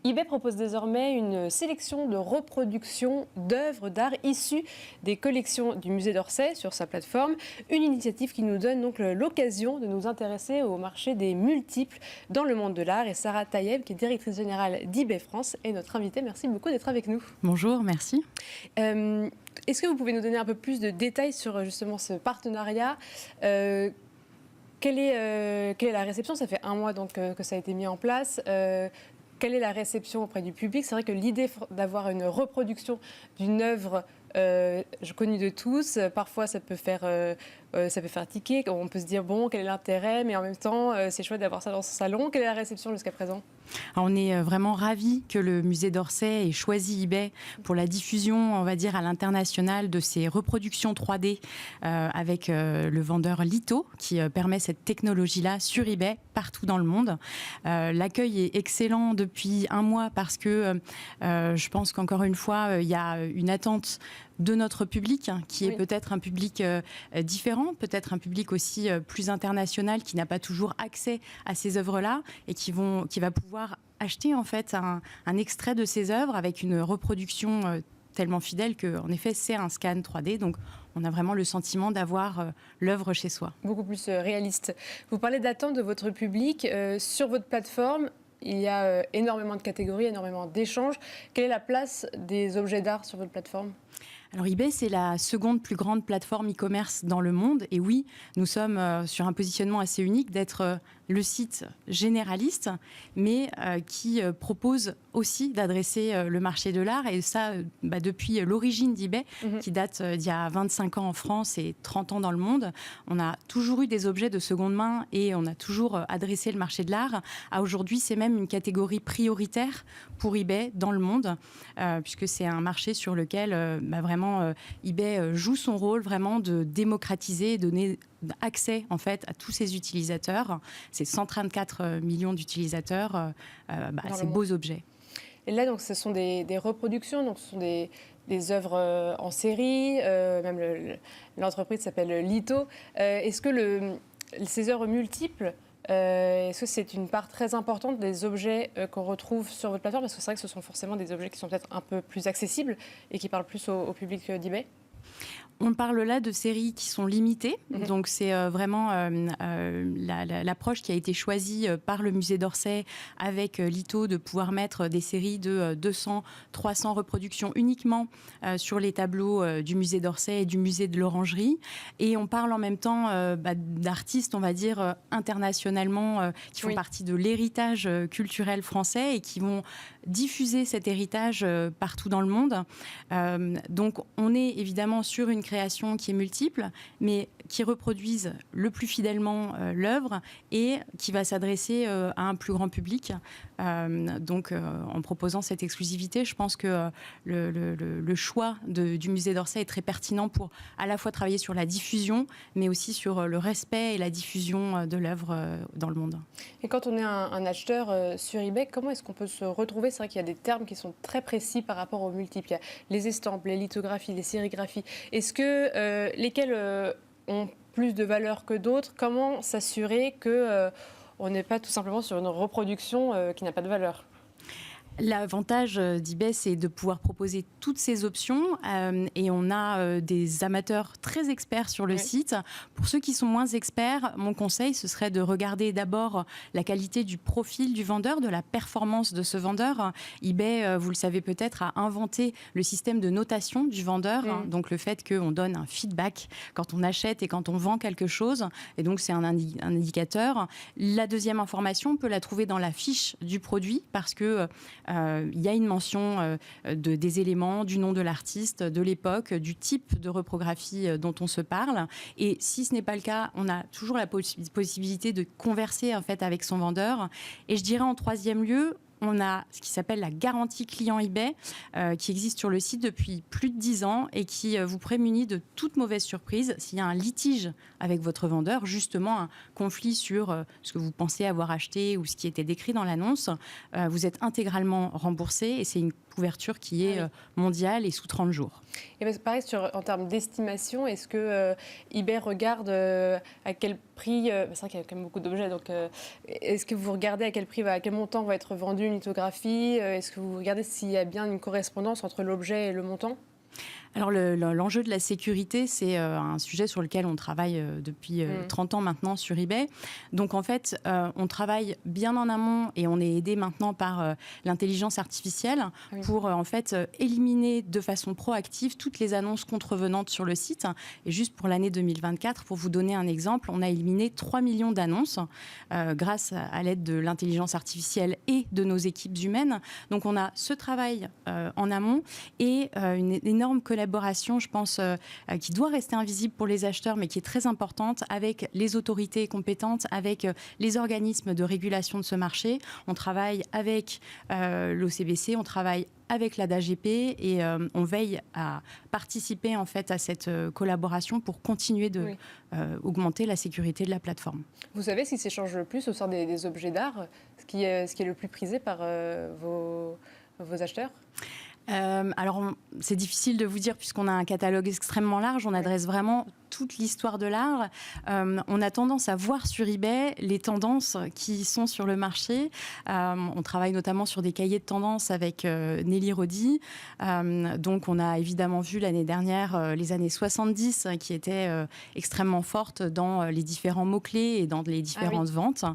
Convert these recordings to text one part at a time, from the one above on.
eBay propose désormais une sélection de reproductions d'œuvres d'art issues des collections du musée d'Orsay sur sa plateforme. Une initiative qui nous donne donc l'occasion de nous intéresser au marché des multiples dans le monde de l'art. Et Sarah Taïeb, qui est directrice générale d'eBay France, est notre invitée. Merci beaucoup d'être avec nous. Bonjour, merci. Est-ce que vous pouvez nous donner un peu plus de détails sur justement ce partenariat ? Quelle est la réception ? Ça fait un mois donc, que ça a été mis en place. Quelle est la réception auprès du public ? C'est vrai que l'idée d'avoir une reproduction d'une œuvre connue de tous, parfois ça peut faire tiquer. On peut se dire, bon, quel est l'intérêt ? Mais en même temps, c'est chouette d'avoir ça dans son salon. Quelle est la réception jusqu'à présent ? Alors, on est vraiment ravis que le musée d'Orsay ait choisi eBay pour la diffusion, on va dire, à l'international de ces reproductions 3D avec le vendeur Lito qui permet cette technologie-là sur eBay partout dans le monde. L'accueil est excellent depuis un mois parce que je pense qu'encore une fois, il y a une attente de notre public, qui est peut-être un public différent, peut-être un public aussi plus international, qui n'a pas toujours accès à ces œuvres-là et qui va pouvoir acheter en fait un extrait de ces œuvres avec une reproduction tellement fidèle qu'en effet c'est un scan 3D. Donc on a vraiment le sentiment d'avoir l'œuvre chez soi. Beaucoup plus réaliste. Vous parlez d'attente de votre public. Sur votre plateforme, il y a énormément de catégories, énormément d'échanges. Quelle est la place des objets d'art sur votre plateforme ? Alors eBay, c'est la seconde plus grande plateforme e-commerce dans le monde. Et oui, nous sommes sur un positionnement assez unique d'être le site généraliste, mais qui propose aussi d'adresser le marché de l'art. Et ça, depuis l'origine d'eBay, qui date d'il y a 25 ans en France et 30 ans dans le monde, on a toujours eu des objets de seconde main et on a toujours adressé le marché de l'art. À aujourd'hui, c'est même une catégorie prioritaire pour eBay dans le monde, puisque c'est un marché sur lequel vraiment eBay joue son rôle vraiment de démocratiser, donner accès en fait à tous ses utilisateurs. C'est 134 millions d'utilisateurs à ces beaux objets. Et là, donc, ce sont des reproductions, donc ce sont des œuvres en série. Même l'entreprise s'appelle Lito. Est-ce que ces œuvres multiples, est-ce que c'est une part très importante des objets qu'on retrouve sur votre plateforme ? Parce que c'est vrai que ce sont forcément des objets qui sont peut-être un peu plus accessibles et qui parlent plus au public d'eBay. On parle là de séries qui sont limitées, donc c'est vraiment l'approche qui a été choisie par le musée d'Orsay avec Lito de pouvoir mettre des séries de 200, 300 reproductions uniquement sur les tableaux du musée d'Orsay et du musée de l'Orangerie. Et on parle en même temps d'artistes, on va dire, internationalement qui font partie de l'héritage culturel français et qui vont diffuser cet héritage partout dans le monde. Donc on est évidemment sur une création qui est multiple, mais qui reproduisent le plus fidèlement l'œuvre et qui va s'adresser à un plus grand public. Donc, en proposant cette exclusivité, je pense que le choix du musée d'Orsay est très pertinent pour à la fois travailler sur la diffusion, mais aussi sur le respect et la diffusion de l'œuvre dans le monde. Et quand on est un acheteur sur eBay, comment est-ce qu'on peut se retrouver ? C'est vrai qu'il y a des termes qui sont très précis par rapport aux multiples. Il y a les estampes, les lithographies, les sérigraphies. Est-ce que lesquels ont plus de valeur que d'autres ? Comment s'assurer qu'on n'est pas tout simplement sur une reproduction qui n'a pas de valeur ? L'avantage d'eBay, c'est de pouvoir proposer toutes ces options et on a des amateurs très experts sur le site. Pour ceux qui sont moins experts, mon conseil, ce serait de regarder d'abord la qualité du profil du vendeur, de la performance de ce vendeur. eBay, vous le savez peut-être, a inventé le système de notation du vendeur, donc le fait qu'on donne un feedback quand on achète et quand on vend quelque chose, et donc c'est un indicateur. La deuxième information, on peut la trouver dans la fiche du produit parce que il y a une mention des éléments, du nom de l'artiste, de l'époque, du type de reprographie dont on se parle. Et si ce n'est pas le cas, on a toujours la possibilité de converser en fait avec son vendeur. Et je dirais en troisième lieu, on a ce qui s'appelle la garantie client eBay qui existe sur le site depuis plus de 10 ans et qui vous prémunit de toute mauvaise surprise. S'il y a un litige avec votre vendeur, justement un conflit sur ce que vous pensez avoir acheté ou ce qui était décrit dans l'annonce, vous êtes intégralement remboursé et c'est une couverture qui est mondiale et sous 30 jours. Et bien, pareil, en termes d'estimation, est-ce que eBay regarde à quel prix, c'est vrai qu'il y a quand même beaucoup d'objets, donc est-ce que vous regardez à quel prix, à quel montant va être vendue une lithographie? Est-ce que vous regardez s'il y a bien une correspondance entre l'objet et le montant? Alors l'enjeu de la sécurité, c'est un sujet sur lequel on travaille depuis 30 ans maintenant sur eBay. Donc en fait, on travaille bien en amont et on est aidé maintenant par l'intelligence artificielle pour en fait éliminer de façon proactive toutes les annonces contrevenantes sur le site. Et juste pour l'année 2024, pour vous donner un exemple, on a éliminé 3 millions d'annonces grâce à l'aide de l'intelligence artificielle et de nos équipes humaines. Donc on a ce travail en amont et une énorme collaboration, je pense, qui doit rester invisible pour les acheteurs, mais qui est très importante avec les autorités compétentes, avec les organismes de régulation de ce marché. On travaille avec l'OCBC, on travaille avec la DAGP et on veille à participer en fait à cette collaboration pour continuer de augmenter la sécurité de la plateforme. Vous savez ce qui s'échange le plus au sein des objets d'art, ce qui est le plus prisé par vos acheteurs? Alors, c'est difficile de vous dire puisqu'on a un catalogue extrêmement large. On adresse vraiment toute l'histoire de l'art. On a tendance à voir sur eBay les tendances qui sont sur le marché. On travaille notamment sur des cahiers de tendances avec Nelly Rodi. Donc, on a évidemment vu l'année dernière les années 70 qui étaient extrêmement fortes dans les différents mots-clés et dans les différentes ventes.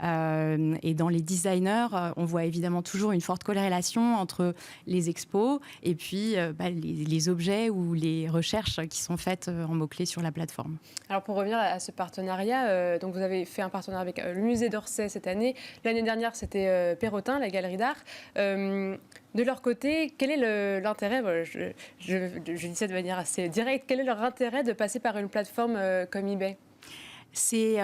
Et dans les designers, on voit évidemment toujours une forte corrélation entre les expos et puis les objets ou les recherches qui sont faites en mots-clés sur la plateforme. Alors pour revenir à ce partenariat, donc vous avez fait un partenariat avec le musée d'Orsay cette année. L'année dernière, c'était Perrotin, la galerie d'art. De leur côté, quel est l'intérêt, je dis ça de manière assez directe, quel est leur intérêt de passer par une plateforme comme eBay? C'est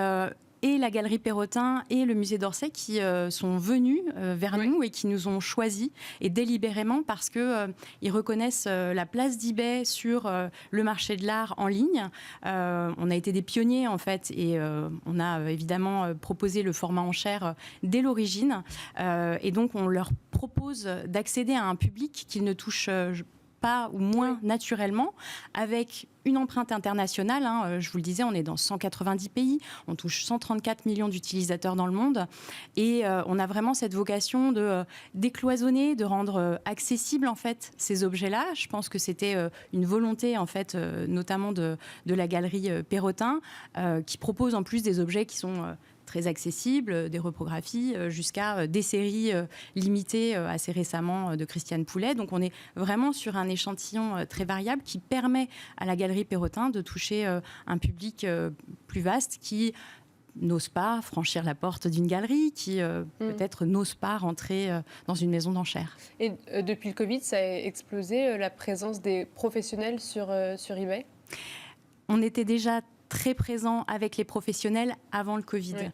et la Galerie Perrotin et le musée d'Orsay qui sont venus vers nous et qui nous ont choisis, et délibérément parce qu'ils reconnaissent la place d'eBay sur le marché de l'art en ligne. On a été des pionniers en fait et on a évidemment proposé le format en chair dès l'origine. Et donc on leur propose d'accéder à un public qu'ils ne touchent pas ou moins naturellement, avec une empreinte internationale. Je vous le disais, on est dans 190 pays, on touche 134 millions d'utilisateurs dans le monde et on a vraiment cette vocation de décloisonner, de rendre accessibles en fait ces objets-là. Je pense que c'était une volonté en fait, notamment de la galerie Perrotin, qui propose en plus des objets qui sont très accessibles, des reprographies, jusqu'à des séries limitées assez récemment de Christiane Poulet. Donc on est vraiment sur un échantillon très variable qui permet à la galerie Perrotin de toucher un public plus vaste qui n'ose pas franchir la porte d'une galerie, qui peut-être n'ose pas rentrer dans une maison d'enchères. Et depuis le Covid, ça a explosé la présence des professionnels sur eBay? On était déjà très présent avec les professionnels avant le Covid.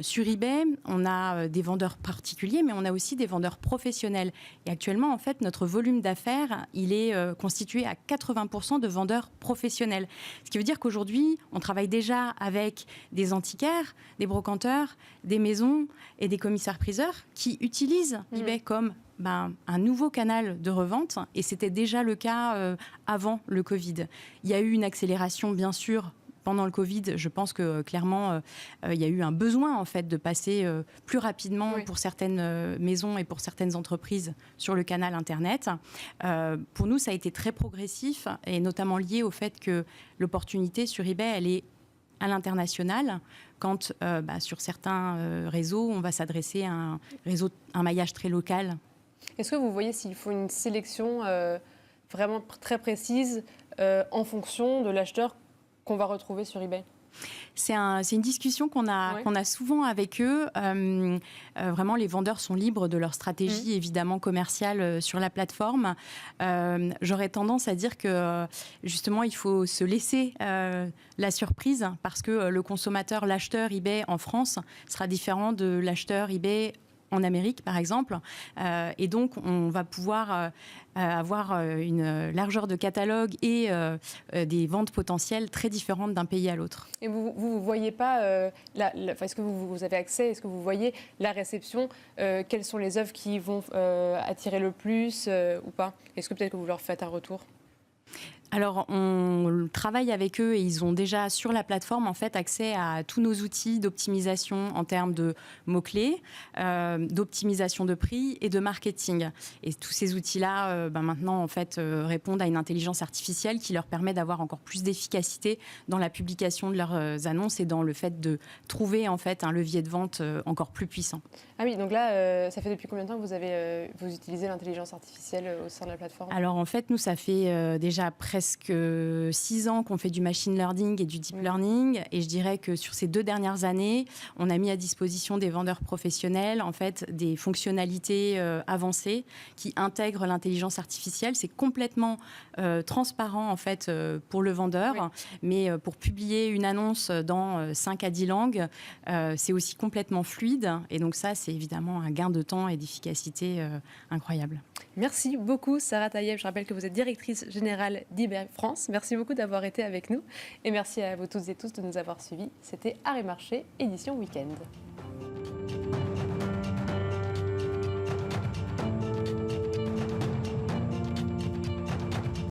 Sur eBay, on a des vendeurs particuliers, mais on a aussi des vendeurs professionnels. Et actuellement, en fait, notre volume d'affaires, il est constitué à 80% de vendeurs professionnels. Ce qui veut dire qu'aujourd'hui, on travaille déjà avec des antiquaires, des brocanteurs, des maisons et des commissaires-priseurs qui utilisent eBay comme un nouveau canal de revente, et c'était déjà le cas avant le Covid. Il y a eu une accélération, bien sûr, pendant le Covid. Je pense que clairement, il y a eu un besoin en fait de passer plus rapidement pour certaines maisons et pour certaines entreprises sur le canal Internet. Pour nous, ça a été très progressif et notamment lié au fait que l'opportunité sur eBay, elle est à l'international, quand sur certains réseaux, on va s'adresser à un maillage très local. Est-ce que vous voyez s'il faut une sélection vraiment très précise en fonction de l'acheteur qu'on va retrouver sur eBay? C'est une discussion qu'on a souvent avec eux. Vraiment, les vendeurs sont libres de leur stratégie, évidemment, commerciale sur la plateforme. J'aurais tendance à dire que, justement, il faut se laisser la surprise parce que le consommateur, l'acheteur eBay en France sera différent de l'acheteur eBay en Amérique, par exemple. Et donc, on va pouvoir avoir une largeur de catalogue et des ventes potentielles très différentes d'un pays à l'autre. Et vous voyez pas, est-ce que vous avez accès, est-ce que vous voyez la réception, quelles sont les œuvres qui vont attirer le plus ou pas? Est-ce que peut-être que vous leur faites un retour? Alors, on travaille avec eux et ils ont déjà sur la plateforme en fait accès à tous nos outils d'optimisation en termes de mots-clés, d'optimisation de prix et de marketing. Et tous ces outils-là, maintenant en fait répondent à une intelligence artificielle qui leur permet d'avoir encore plus d'efficacité dans la publication de leurs annonces et dans le fait de trouver en fait un levier de vente encore plus puissant. Ah oui, donc là, ça fait depuis combien de temps que vous utilisez l'intelligence artificielle au sein de la plateforme? Alors en fait, nous, ça fait déjà presque 6 ans qu'on fait du machine learning et du deep learning. Et je dirais que sur ces 2 dernières années, on a mis à disposition des vendeurs professionnels en fait des fonctionnalités avancées qui intègrent l'intelligence artificielle. C'est complètement transparent en fait pour le vendeur, mais pour publier une annonce dans 5 à 10 langues, c'est aussi complètement fluide. Et donc ça, c'est évidemment un gain de temps et d'efficacité incroyable. Merci beaucoup Sarah Taïeb. Je rappelle que vous êtes directrice générale d'eBay France. Merci beaucoup d'avoir été avec nous et merci à vous toutes et tous de nous avoir suivis. C'était Art et Marché, édition Week-end.